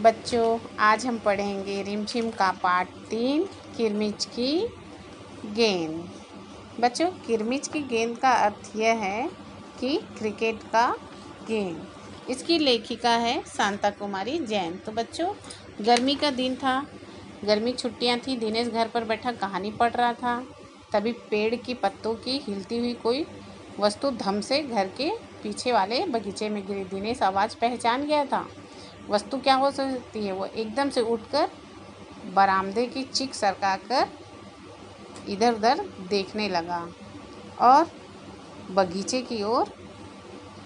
बच्चों, आज हम पढ़ेंगे रिमझिम का पाठ 3 किरमिच की गेंद। बच्चों, किरमिच की गेंद का अर्थ यह है कि क्रिकेट का गेंद। इसकी लेखिका है शांता कुमारी जैन। तो बच्चों, गर्मी का दिन था, गर्मी छुट्टियां थी। दिनेश घर पर बैठा कहानी पढ़ रहा था। तभी पेड़ की पत्तों की हिलती हुई कोई वस्तु धम से घर के पीछे वाले बगीचे में गिरी। दिनेश आवाज़ पहचान गया था। वस्तु क्या हो सकती है? वो एकदम से उठकर बरामदे की चिक सरकाकर इधर उधर देखने लगा और बगीचे की ओर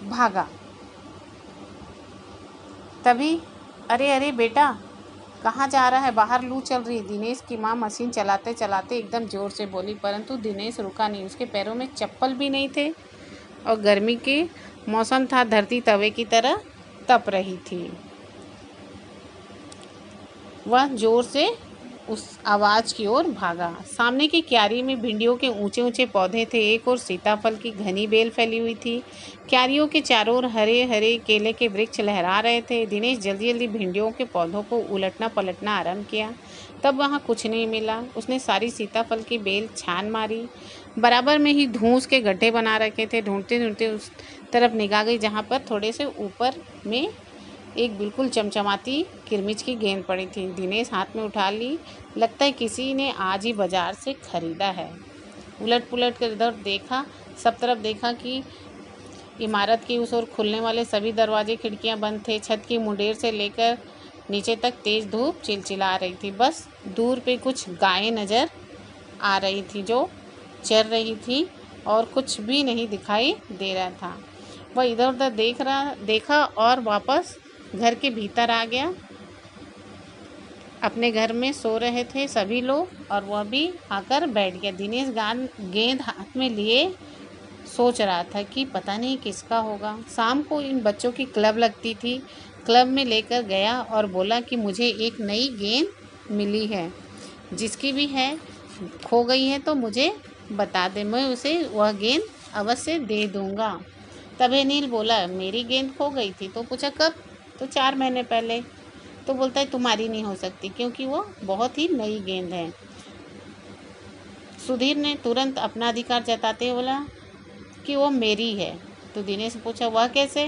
भागा। तभी, अरे अरे बेटा, कहाँ जा रहा है? बाहर लू चल रही। दिनेश की माँ मशीन चलाते चलाते एकदम जोर से बोली, परंतु दिनेश रुका नहीं। उसके पैरों में चप्पल भी नहीं थे और गर्मी के मौसम था। धरती तवे की तरह तप रही थी। वह जोर से उस आवाज़ की ओर भागा। सामने की क्यारी में भिंडियों के ऊंचे ऊंचे पौधे थे। एक और सीताफल की घनी बेल फैली हुई थी। क्यारियों के चारों ओर हरे हरे केले के वृक्ष लहरा रहे थे। दिनेश जल्दी जल्दी भिंडियों के पौधों को उलटना पलटना आरंभ किया। तब वहाँ कुछ नहीं मिला। उसने सारी सीताफल की बेल छान मारी। बराबर में ही धूस के गड्ढे बना रखे थे। ढूंढते ढूंढते उस तरफ निगाह गई जहाँ पर थोड़े से ऊपर में एक बिल्कुल चमचमाती किरमिच की गेंद पड़ी थी। दिनेश हाथ में उठा ली। लगता है किसी ने आज ही बाजार से खरीदा है। उलट पुलट कर इधर देखा, सब तरफ देखा कि इमारत की उस ओर खुलने वाले सभी दरवाजे खिड़कियां बंद थे। छत की मुंडेर से लेकर नीचे तक तेज धूप चिलचिला रही थी। बस दूर पे कुछ गायें नज़र आ रही थी जो चर रही थी और कुछ भी नहीं दिखाई दे रहा था। वह इधर उधर देखा और वापस घर के भीतर आ गया। अपने घर में सो रहे थे सभी लोग और वह भी आकर बैठ गया। दिनेश गेंद हाथ में लिए सोच रहा था कि पता नहीं किसका होगा। शाम को इन बच्चों की क्लब लगती थी। क्लब में लेकर गया और बोला कि मुझे एक नई गेंद मिली है, जिसकी भी है खो गई है तो मुझे बता दे, मैं उसे वह गेंद अवश्य दे दूँगा। तभी नील बोला, मेरी गेंद खो गई थी। तो पूछा कब? तो 4 महीने पहले। तो बोलता है तुम्हारी नहीं हो सकती क्योंकि वो बहुत ही नई गेंद है। सुधीर ने तुरंत अपना अधिकार जताते बोला कि वो मेरी है। तो दिनेश ने पूछा वह कैसे?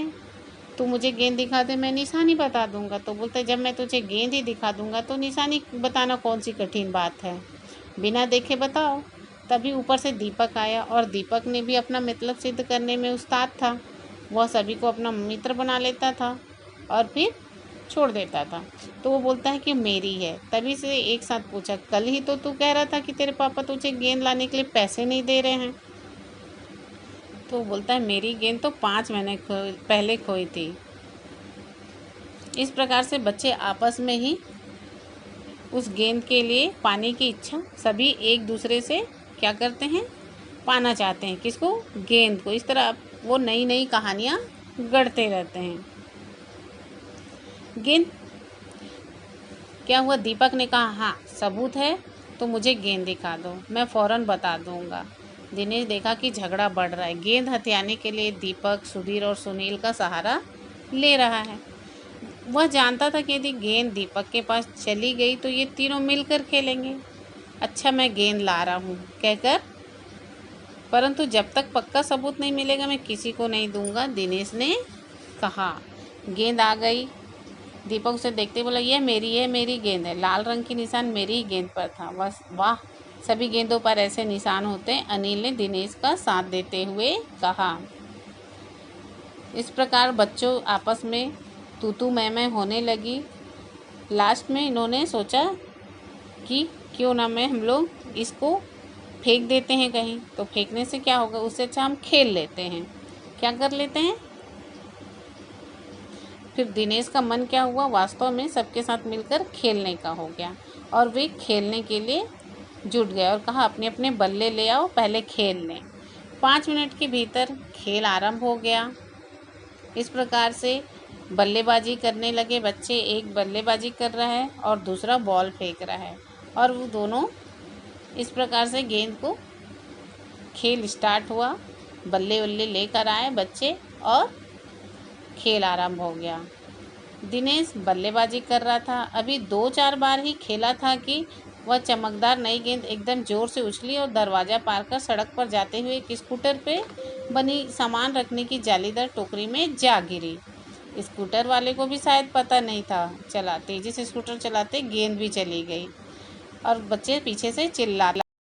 तू मुझे गेंद दिखा दे, मैं निशानी बता दूंगा। तो बोलता है जब मैं तुझे गेंद ही दिखा दूंगा तो निशानी बताना कौन सी कठिन बात है, बिना देखे बताओ। तभी ऊपर से दीपक आया और दीपक ने भी अपना मतलब सिद्ध करने में उस्ताद था। वह सभी को अपना मित्र बना लेता था और फिर छोड़ देता था। तो वो बोलता है कि मेरी है। तभी से एक साथ पूछा, कल ही तो तू कह रहा था कि तेरे पापा तुझे गेंद लाने के लिए पैसे नहीं दे रहे हैं। तो वो बोलता है मेरी गेंद तो 5 महीने पहले खोई थी। इस प्रकार से बच्चे आपस में ही उस गेंद के लिए पाने की इच्छा सभी एक दूसरे से क्या करते हैं? पाना चाहते हैं। किसको? गेंद को। इस तरह वो नई नई कहानियाँ गढ़ते रहते हैं। गेंद क्या हुआ? दीपक ने कहा हाँ, सबूत है तो मुझे गेंद दिखा दो, मैं फ़ौरन बता दूंगा। दिनेश देखा कि झगड़ा बढ़ रहा है। गेंद हथियाने के लिए दीपक, सुधीर और सुनील का सहारा ले रहा है। वह जानता था कि यदि गेंद दीपक के पास चली गई तो ये तीनों मिलकर खेलेंगे। अच्छा, मैं गेंद ला रहा हूँ कहकर, परंतु जब तक पक्का सबूत नहीं मिलेगा मैं किसी को नहीं दूंगा, दिनेश ने कहा। गेंद आ गई। दीपक उसे देखते बोला, यह मेरी है, मेरी गेंद है। लाल रंग की निशान मेरी ही गेंद पर था। बस वाह, सभी गेंदों पर ऐसे निशान होते हैं, अनिल ने दिनेश का साथ देते हुए कहा। इस प्रकार बच्चों आपस में तू तू मैं होने लगी। लास्ट में इन्होंने सोचा कि क्यों ना मैं हम लोग इसको फेंक देते हैं कहीं। तो फेंकने से क्या होगा? उससे अच्छा हम खेल लेते हैं। क्या कर लेते हैं? फिर दिनेश का मन क्या हुआ? वास्तव में सबके साथ मिलकर खेलने का हो गया और वे खेलने के लिए जुट गए और कहा अपने अपने बल्ले ले आओ, पहले खेल लें। 5 मिनट के भीतर खेल आरंभ हो गया। इस प्रकार से बल्लेबाजी करने लगे बच्चे। एक बल्लेबाजी कर रहा है और दूसरा बॉल फेंक रहा है और वो दोनों इस प्रकार से गेंद को खेल स्टार्ट हुआ। बल्ले वल्ले लेकर आए बच्चे और खेल आरंभ हो गया। दिनेश बल्लेबाजी कर रहा था। अभी 2-4 बार ही खेला था कि वह चमकदार नई गेंद एकदम जोर से उछली और दरवाजा पार कर सड़क पर जाते हुए एक स्कूटर पे बनी सामान रखने की जालीदार टोकरी में जा गिरी। स्कूटर वाले को भी शायद पता नहीं था चला। तेजी से स्कूटर चलाते गेंद भी चली गई और बच्चे पीछे से चिल्ला